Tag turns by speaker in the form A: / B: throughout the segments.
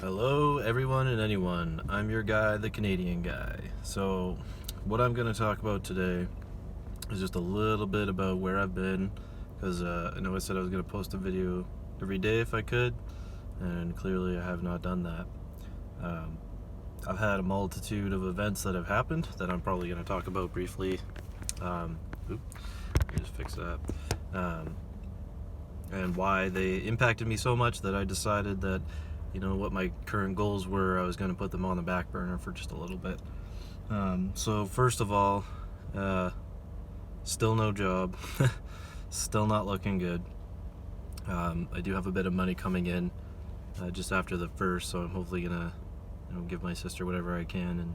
A: Hello, everyone and anyone. I'm your guy, the Canadian guy. So, what I'm going to talk about today is just a little bit about where I've been, because I know I said I was going to post a video every day if I could, and clearly I have not done that. Um, I've had a multitude of events that have happened that I'm probably going to talk about briefly. Let me just fix that. Um, and why they impacted me so much that I decided that, what my current goals were, I was going to put them on the back burner for just a little bit. So first of all, still no job, still not looking good. I do have a bit of money coming in just after the first, so I'm hopefully gonna give my sister whatever I can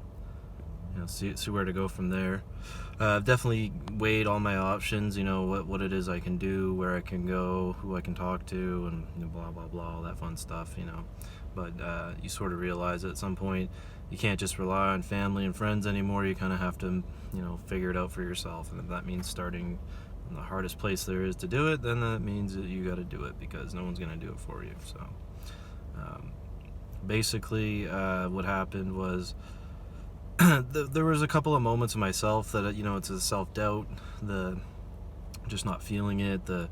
A: and see where to go from there. I've definitely weighed all my options, what it is I can do, where I can go, who I can talk to, and blah blah blah, all that fun stuff, But you sort of realize at some point you can't just rely on family and friends anymore. You kind of have to, figure it out for yourself. And if that means starting in the hardest place there is to do it, then that means that you got to do it because no one's going to do it for you. So um, basically, what happened was there was a couple of moments of myself that it's a self-doubt, the just not feeling it, the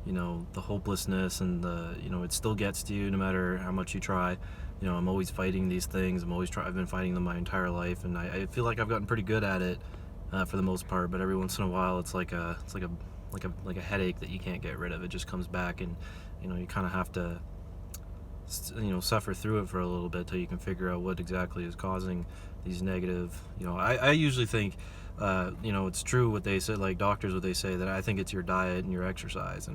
A: the hopelessness, and it still gets to you no matter how much you try. I'm always fighting these things. I've been fighting them my entire life, and I feel like I've gotten pretty good at it for the most part. But every once in a while, it's like a headache that you can't get rid of. It just comes back, and you kind of have to suffer through it for a little bit till you can figure out what exactly is causing these negative. I usually think it's true what they say, like doctors, what they say, that I think it's your diet and your exercise.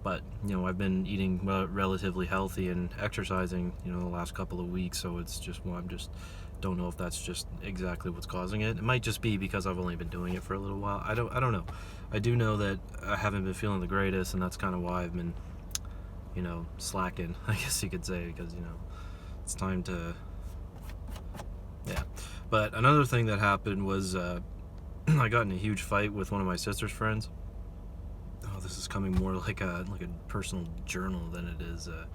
A: But I've been eating relatively healthy and exercising the last couple of weeks, so it's just I'm just don't know if that's just exactly what's causing it. It might just be because I've only been doing it for a little while. I don't know. I do know that I haven't been feeling the greatest, and that's kind of why I've been slacking, I guess you could say, because it's time to, yeah. But another thing that happened was I got in a huge fight with one of my sister's friends. Oh, this is coming more like a personal journal than it is a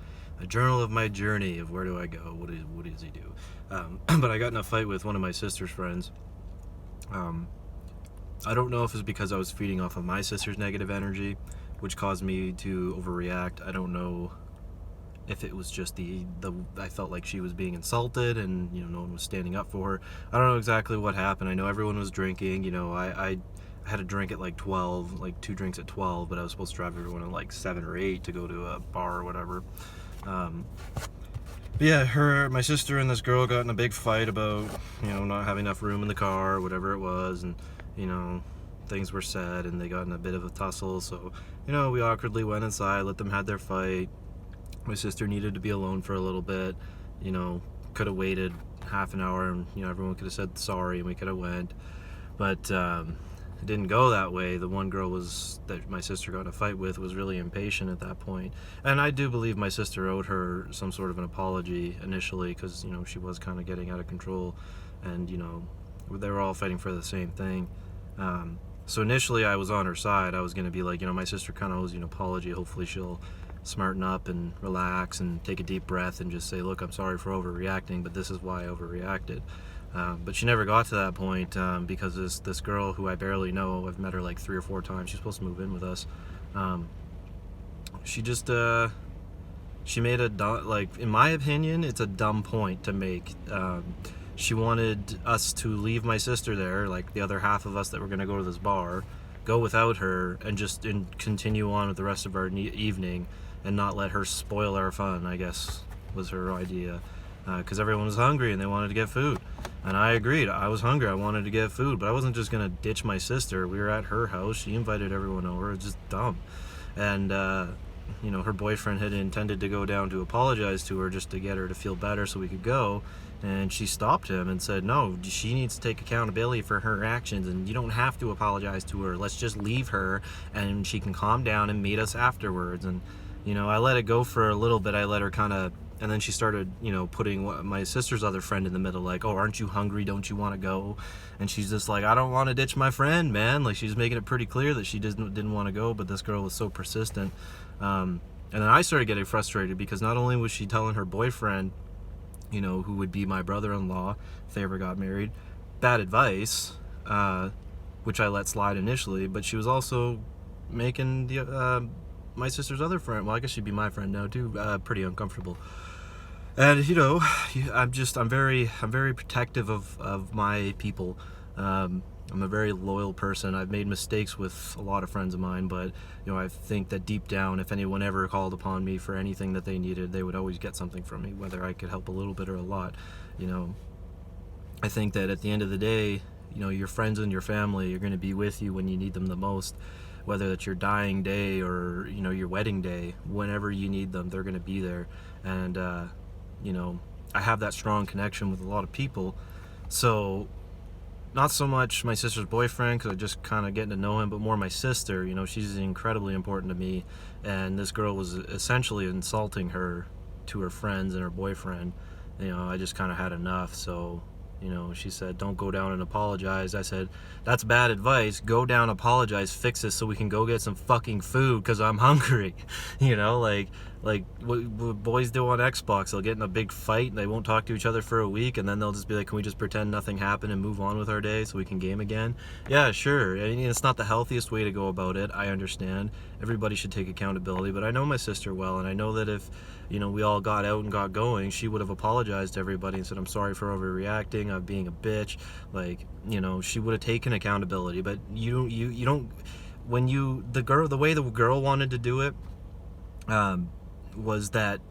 A: journal of my journey of where do I go, what does he do. But I got in a fight with one of my sister's friends. I don't know if it's because I was feeding off of my sister's negative energy, which caused me to overreact. I don't know if it was just I felt like she was being insulted and no one was standing up for her. I don't know exactly what happened. I know everyone was drinking. I had a drink at like 12, like 2 drinks at 12, but I was supposed to drive everyone at like 7 or 8 to go to a bar or whatever. But yeah, my sister and this girl got in a big fight about not having enough room in the car or whatever it was, and things were said, and they got in a bit of a tussle. So we awkwardly went inside, let them have their fight. My sister needed to be alone for a little bit. Could have waited half an hour, and everyone could have said sorry, and we could have went. But it didn't go that way. The one girl that my sister got in a fight with was really impatient at that point, and I do believe my sister owed her some sort of an apology initially, because she was kind of getting out of control, and they were all fighting for the same thing. So initially I was on her side. I was going to be like, my sister kind of owes you an apology. Hopefully she'll smarten up and relax and take a deep breath and just say, look, I'm sorry for overreacting, but this is why I overreacted. But she never got to that point because this girl who I barely know, I've met her like 3 or 4 times. She's supposed to move in with us. She just she made in my opinion, it's a dumb point to make. She wanted us to leave my sister there, like the other half of us that were going to go to this bar, go without her and continue on with the rest of our evening and not let her spoil our fun, I guess was her idea. Because everyone was hungry and they wanted to get food. And I agreed. I was hungry. I wanted to get food. But I wasn't just going to ditch my sister. We were at her house. She invited everyone over. It's just dumb. And, her boyfriend had intended to go down to apologize to her just to get her to feel better so we could go. And she stopped him and said, no, she needs to take accountability for her actions, and you don't have to apologize to her. Let's just leave her and she can calm down and meet us afterwards. And, I let it go for a little bit. I let her kind of, and then she started, putting my sister's other friend in the middle, like, oh, aren't you hungry? Don't you want to go? And she's just like, I don't want to ditch my friend, man. Like, she's making it pretty clear that she didn't want to go, but this girl was so persistent. And then I started getting frustrated because not only was she telling her boyfriend who would be my brother-in-law if they ever got married. Bad advice, which I let slide initially, but she was also making my sister's other friend, well, I guess she'd be my friend now too, pretty uncomfortable. And I'm very protective of my people. I'm a very loyal person. I've made mistakes with a lot of friends of mine, but I think that deep down, if anyone ever called upon me for anything that they needed, they would always get something from me, whether I could help a little bit or a lot. I think that at the end of the day, your friends and your family are going to be with you when you need them the most, whether it's your dying day or your wedding day. Whenever you need them, they're going to be there. And I have that strong connection with a lot of people. So not so much my sister's boyfriend, because I just kind of getting to know him, but more my sister. She's incredibly important to me, and this girl was essentially insulting her to her friends and her boyfriend. I just kind of had enough. So she said, don't go down and apologize. I said, that's bad advice. Go down, apologize, fix this so we can go get some fucking food, because I'm hungry. Like what boys do on Xbox. They'll get in a big fight and they won't talk to each other for a week, and then they'll just be like, can we just pretend nothing happened and move on with our day so we can game again? Yeah, sure. I mean, it's not the healthiest way to go about it. I understand. Everybody should take accountability, but I know my sister well, and I know that if we all got out and got going, she would have apologized to everybody and said, I'm sorry for overreacting, I'm being a bitch. She would have taken accountability. But you don't, when the way the girl wanted to do it, was that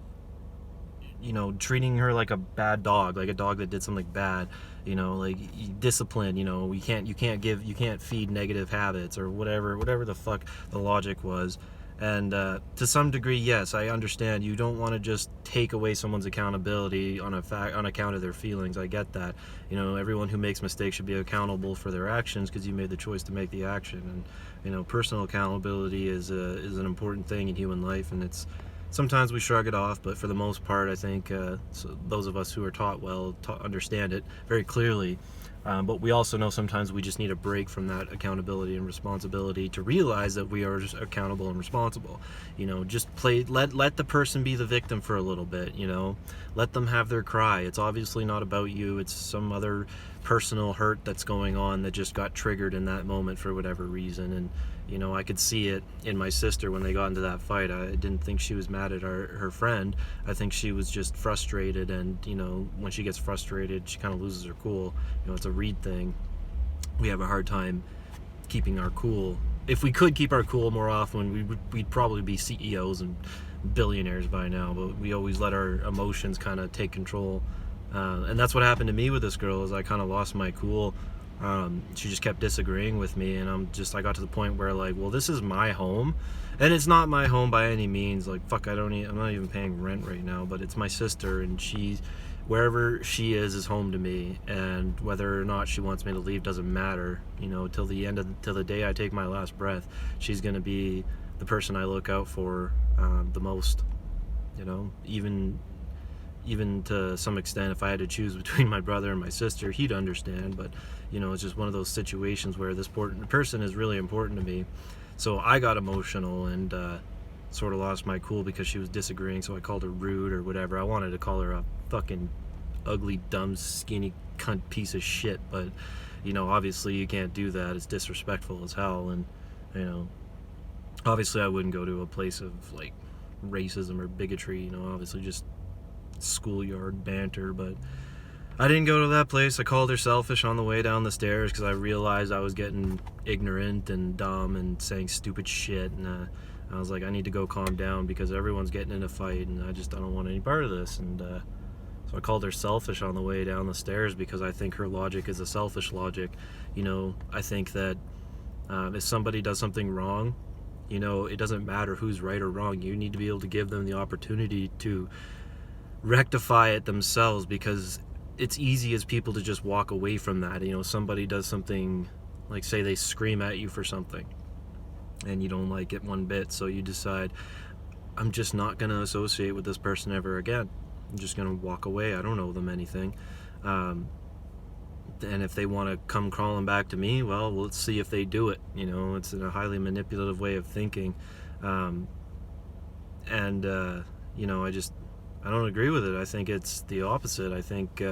A: treating her like a bad dog, like a dog that did something bad, like discipline. You can't feed negative habits or whatever the fuck the logic was. And to some degree, yes, I understand. You don't want to just take away someone's accountability on account of their feelings. I get that. Everyone who makes mistakes should be accountable for their actions, because you made the choice to make the action. And personal accountability is an important thing in human life, and sometimes we shrug it off, but for the most part, I think those of us who are taught well understand it very clearly. But we also know sometimes we just need a break from that accountability and responsibility to realize that we are just accountable and responsible. Just let the person be the victim for a little bit. Let them have their cry. It's obviously not about you. It's some other personal hurt that's going on that just got triggered in that moment for whatever reason. And I could see it in my sister when they got into that fight. I didn't think she was mad at her friend. I think she was just frustrated, and when she gets frustrated, she kind of loses her cool. It's a Reed thing. We have a hard time keeping our cool. If we could keep our cool more often, we'd probably be CEOs and billionaires by now, but we always let our emotions kind of take control. And that's what happened to me with this girl, is I kind of lost my cool. She just kept disagreeing with me, and I got to the point where, like, well, this is my home, and it's not my home by any means. Like, fuck, I'm not even paying rent right now, but it's my sister, and wherever she is home to me, and whether or not she wants me to leave doesn't matter. Till the day I take my last breath, she's gonna be the person I look out for the most. Even to some extent, if I had to choose between my brother and my sister, he'd understand. But it's just one of those situations where this person is really important to me. So I got emotional and sort of lost my cool because she was disagreeing. So I called her rude or whatever. I wanted to call her a fucking ugly, dumb, skinny cunt piece of shit, but obviously you can't do that. It's disrespectful as hell. And obviously I wouldn't go to a place of like racism or bigotry. Obviously just schoolyard banter. But I didn't go to that place. I called her selfish on the way down the stairs because I realized I was getting ignorant and dumb and saying stupid shit, and I was like, I need to go calm down because everyone's getting in a fight, and I don't want any part of this. And so I called her selfish on the way down the stairs because I think her logic is a selfish logic. I think that if somebody does something wrong, it doesn't matter who's right or wrong. You need to be able to give them the opportunity to rectify it themselves, because it's easy as people to just walk away from that. Somebody does something, like say they scream at you for something and you don't like it one bit, so you decide, I'm just not going to associate with this person ever again. I'm just going to walk away. I don't owe them anything. And if they want to come crawling back to me, well, let's see if they do it. It's a highly manipulative way of thinking. I I don't agree with it. I think it's the opposite. I think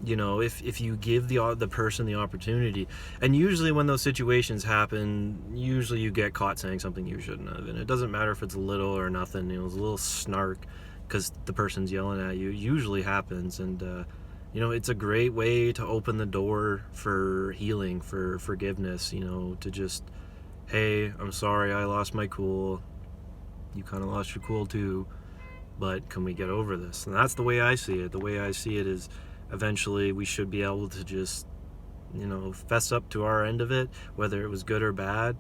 A: if you give the person the opportunity, and usually when those situations happen, usually you get caught saying something you shouldn't have, and it doesn't matter if it's little or nothing. It's a little snark because the person's yelling at you. It usually happens, and it's a great way to open the door for healing, for forgiveness. To just, hey, I'm sorry, I lost my cool. You kind of lost your cool too, but can we get over this? And that's the way I see it. The way I see it is, eventually we should be able to just fess up to our end of it, whether it was good or bad.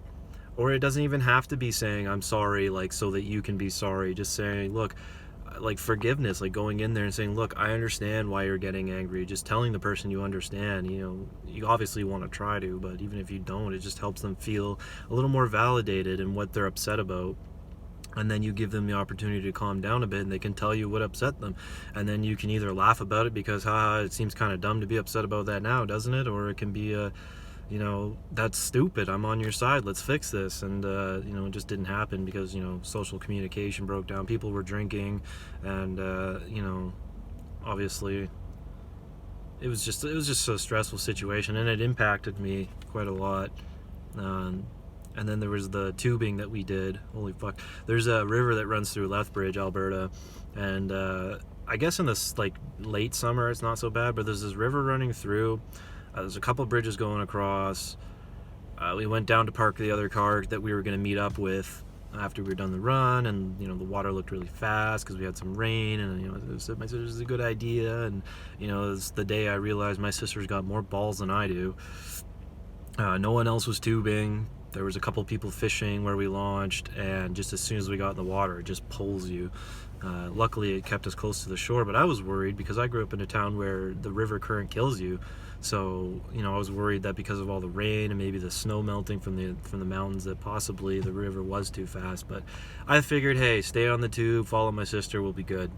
A: Or it doesn't even have to be saying I'm sorry, like, so that you can be sorry. Just saying, look, like, forgiveness, like going in there and saying, look, I understand why you're getting angry. Just telling the person you understand. You obviously want to try to, but even if you don't, it just helps them feel a little more validated in what they're upset about. And then you give them the opportunity to calm down a bit, and they can tell you what upset them. And then you can either laugh about it because, it seems kind of dumb to be upset about that now, doesn't it? Or it can be that's stupid, I'm on your side, let's fix this. And it just didn't happen because social communication broke down, people were drinking, and obviously it was just a stressful situation, and it impacted me quite a lot. And then there was the tubing that we did. Holy fuck. There's a river that runs through Lethbridge, Alberta. And I guess in this late summer it's not so bad, but there's this river running through. There's a couple bridges going across. We went down to park the other car that we were going to meet up with after we were done the run, and the water looked really fast because we had some rain, and my sister's a good idea. And it's the day I realized my sister's got more balls than I do. No one else was tubing. There was a couple people fishing where we launched, and just as soon as we got in the water, it just pulls you. Luckily, it kept us close to the shore, but I was worried because I grew up in a town where the river current kills you. So, I was worried that because of all the rain and maybe the snow melting from the mountains, that possibly the river was too fast. But I figured, hey, stay on the tube, follow my sister, we'll be good.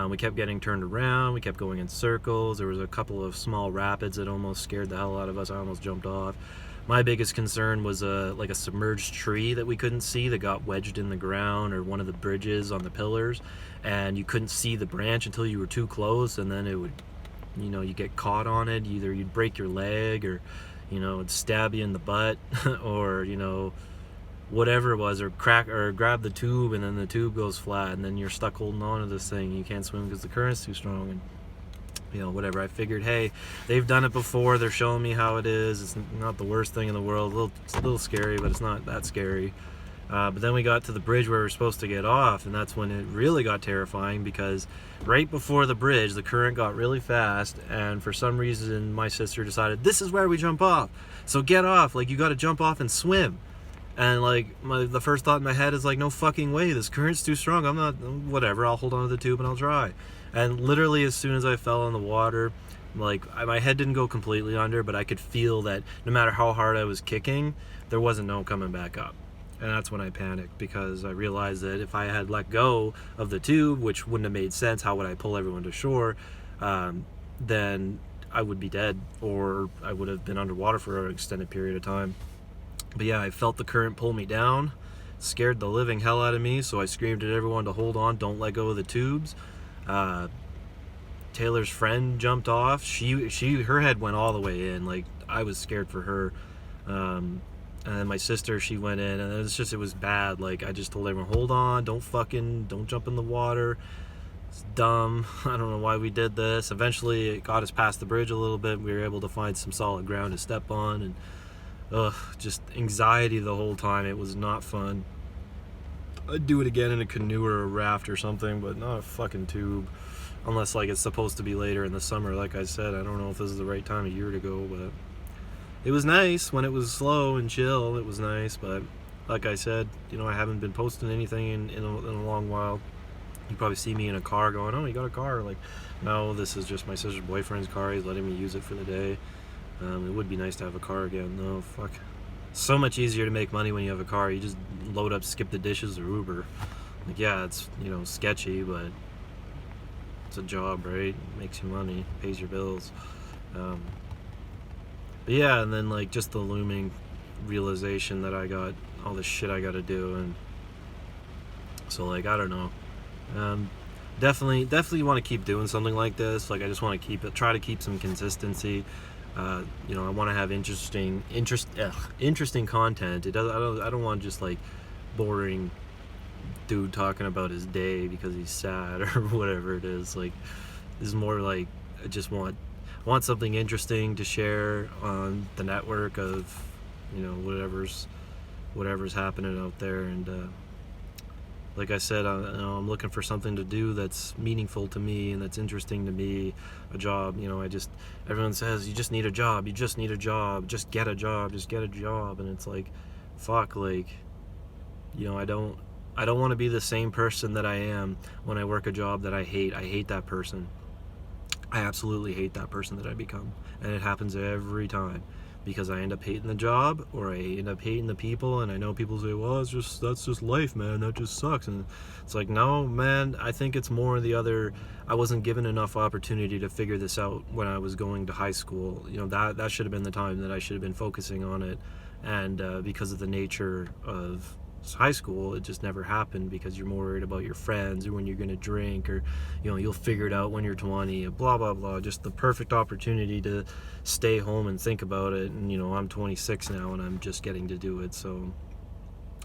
A: We kept getting turned around, we kept going in circles. There was a couple of small rapids that almost scared the hell out of us. I almost jumped off. My biggest concern was a submerged tree that we couldn't see that got wedged in the ground, or one of the bridges on the pillars, and you couldn't see the branch until you were too close, and then it would, you get caught on it. Either you'd break your leg, or it'd stab you in the butt, or whatever it was, or grab the tube, and then the tube goes flat, and then you're stuck holding on to this thing. You can't swim because the current's too strong. And whatever. I figured, hey, they've done it before. They're showing me how it is. It's not the worst thing in the world. It's a little scary, but it's not that scary. But then we got to the bridge where we were supposed to get off, and that's when it really got terrifying, because right before the bridge, the current got really fast, and for some reason, my sister decided, this is where we jump off. So get off. You got to jump off and swim. And the first thought in my head is no fucking way. This current's too strong. I'm not, whatever. I'll hold on to the tube and I'll try. And literally as soon as I fell in the water, my head didn't go completely under, but I could feel that no matter how hard I was kicking, there wasn't no coming back up. And that's when I panicked, because I realized that if I had let go of the tube, which wouldn't have made sense, how would I pull everyone to shore, then I would be dead, or I would have been underwater for an extended period of time. But yeah, I felt the current pull me down, scared the living hell out of me, so I screamed at everyone to hold on, don't let go of the tubes. Taylor's friend jumped off. Her head went all the way in. I was scared for her. And then my sister, she went in, and it was bad. I just told everyone, hold on, don't jump in the water. It's dumb. I don't know why we did this. Eventually, it got us past the bridge a little bit. We were able to find some solid ground to step on, and just anxiety the whole time. It was not fun. I'd do it again in a canoe or a raft or something, but not a fucking tube. Unless it's supposed to be later in the summer. Like I said, I don't know if this is the right time of year to go, but it was nice when it was slow and chill. It was nice, but like I said, I haven't been posting anything in a long while. You probably see me in a car going, oh, you got a car. No, this is just my sister's boyfriend's car. He's letting me use it for the day. It would be nice to have a car again. No, fuck. So much easier to make money when you have a car. You just load up, skip the dishes, or Uber. Yeah, it's, sketchy, but it's a job, right? It makes you money, pays your bills. But yeah, and then just the looming realization that I got all the shit I gotta do, and so I don't know. definitely want to keep doing something like this. Like I just want to try to keep some consistency. I want to have interesting content. I don't want just like boring dude talking about his day because he's sad or whatever it is. Like this is more like I just want something interesting to share on the network of whatever's happening out there. And like I said, I'm looking for something to do that's meaningful to me and that's interesting to me. A job, everyone says you just need a job, just get a job, and it's like, fuck, like, I don't want to be the same person that I am when I work a job that I hate. I hate that person. I absolutely hate that person that I become, and it happens every time. Because I end up hating the job, or I end up hating the people, and I know people say, well, that's just life, man, that just sucks. And it's like, no, man, I think it's more the other. I wasn't given enough opportunity to figure this out when I was going to high school. That should have been the time that I should have been focusing on it. And because of the nature of high school, it just never happened, because you're more worried about your friends or when you're going to drink, or you'll figure it out when you're 20, blah blah blah. Just the perfect opportunity to stay home and think about it. And I'm 26 now and I'm just getting to do it. So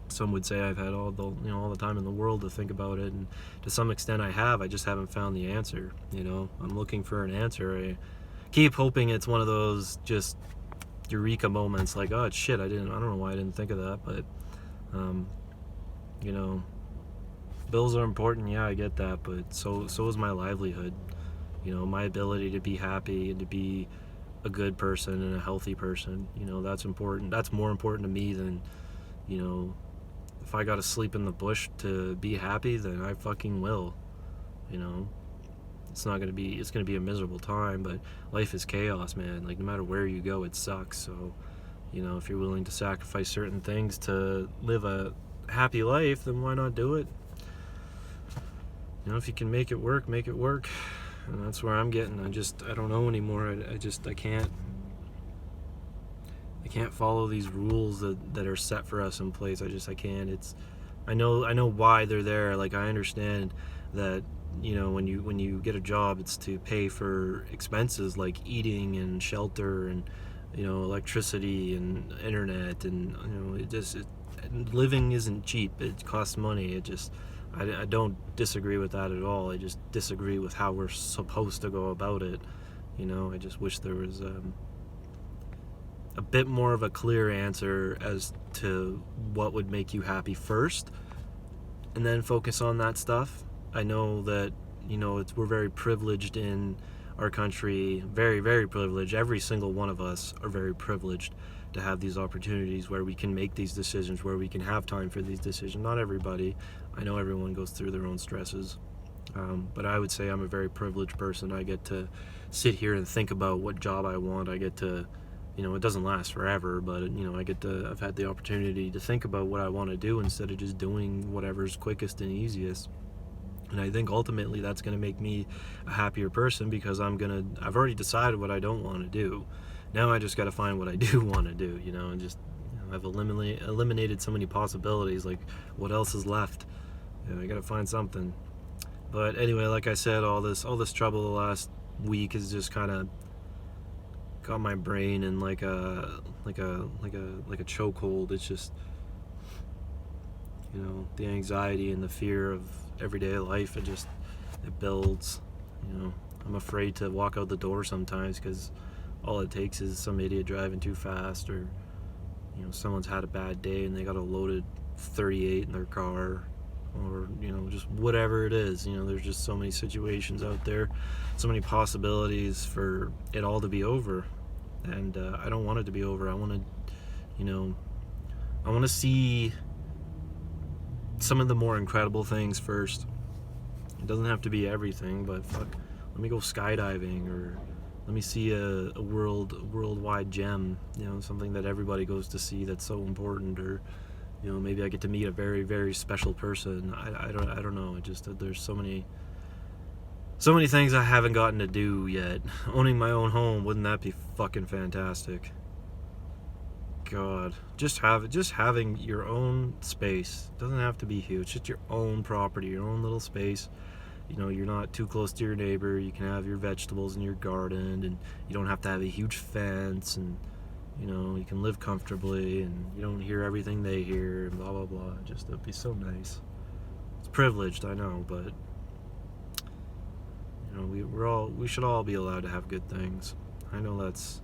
A: some would say I've had all the time in the world to think about it, and to some extent I just haven't found the answer. I'm looking for an answer. I keep hoping it's one of those just eureka moments, like, oh shit, I don't know why I didn't think of that. But bills are important, yeah, I get that, but so is my livelihood. My ability to be happy and to be a good person and a healthy person. That's important. That's more important to me than, if I gotta sleep in the bush to be happy, then I fucking will. It's gonna be a miserable time, but life is chaos, man. Like, no matter where you go, it sucks. So if you're willing to sacrifice certain things to live a happy life, then why not do it? If you can make it work, make it work. And that's where I'm getting. I don't know anymore. I can't follow these rules that are set for us in place. I can't. I know why they're there. Like, I understand that when you get a job, it's to pay for expenses like eating and shelter and electricity and internet, and living isn't cheap. It costs money. I don't disagree with that at all. I just disagree with how we're supposed to go about it. I just wish there was a bit more of a clear answer as to what would make you happy first, and then focus on that stuff. I know that we're very privileged in our country, very, very privileged. Every single one of us are very privileged to have these opportunities where we can make these decisions, where we can have time for these decisions. Not everybody. I know everyone goes through their own stresses, but I would say I'm a very privileged person. I get to sit here and think about what job I want. I get to, it doesn't last forever, but I've had the opportunity to think about what I want to do instead of just doing whatever's quickest and easiest. And I think ultimately that's going to make me a happier person, because I've already decided what I don't want to do. Now I just got to find what I do want to do, and just, I've eliminated so many possibilities. Like, what else is left? I got to find something. But anyway, like I said, all this trouble the last week has just kind of got my brain in like a chokehold. It's just, the anxiety and the fear of everyday life, it builds. I'm afraid to walk out the door sometimes, because all it takes is some idiot driving too fast, or someone's had a bad day and they got a loaded 38 in their car, or just whatever it is. There's just so many situations out there, so many possibilities for it all to be over, and I don't want it to be over. I want to see some of the more incredible things first. It doesn't have to be everything, but fuck, let me go skydiving, or let me see a worldwide gem, something that everybody goes to see that's so important, or maybe I get to meet a very, very special person. I don't know. It just, there's so many things I haven't gotten to do yet. Owning my own home, wouldn't that be fucking fantastic? God, just having your own space. Doesn't have to be huge, just your own property, your own little space. you know, you're not too close to your neighbor. You can have your vegetables in your garden, and you don't have to have a huge fence, and you know, you can live comfortably, and you don't hear everything they hear, and blah blah blah. Just it'd be so nice. It's privileged, I know, but you know, we should all be allowed to have good things. I know that's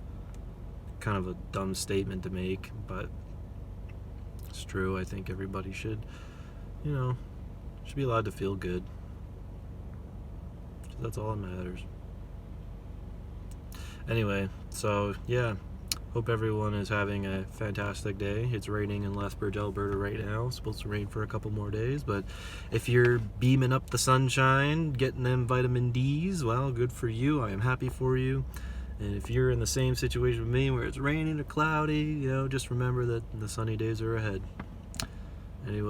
A: kind of a dumb statement to make, but it's true. I think everybody should, you know, should be allowed to feel good. So that's all that matters. Anyway, so yeah, hope everyone is having a fantastic day. It's raining in Lethbridge, Alberta right now. It's supposed to rain for a couple more days, but if you're beaming up the sunshine, getting them vitamin D's, well, good for you. I am happy for you. And if you're in the same situation with me where it's raining or cloudy, you know, just remember that the sunny days are ahead. Anyway.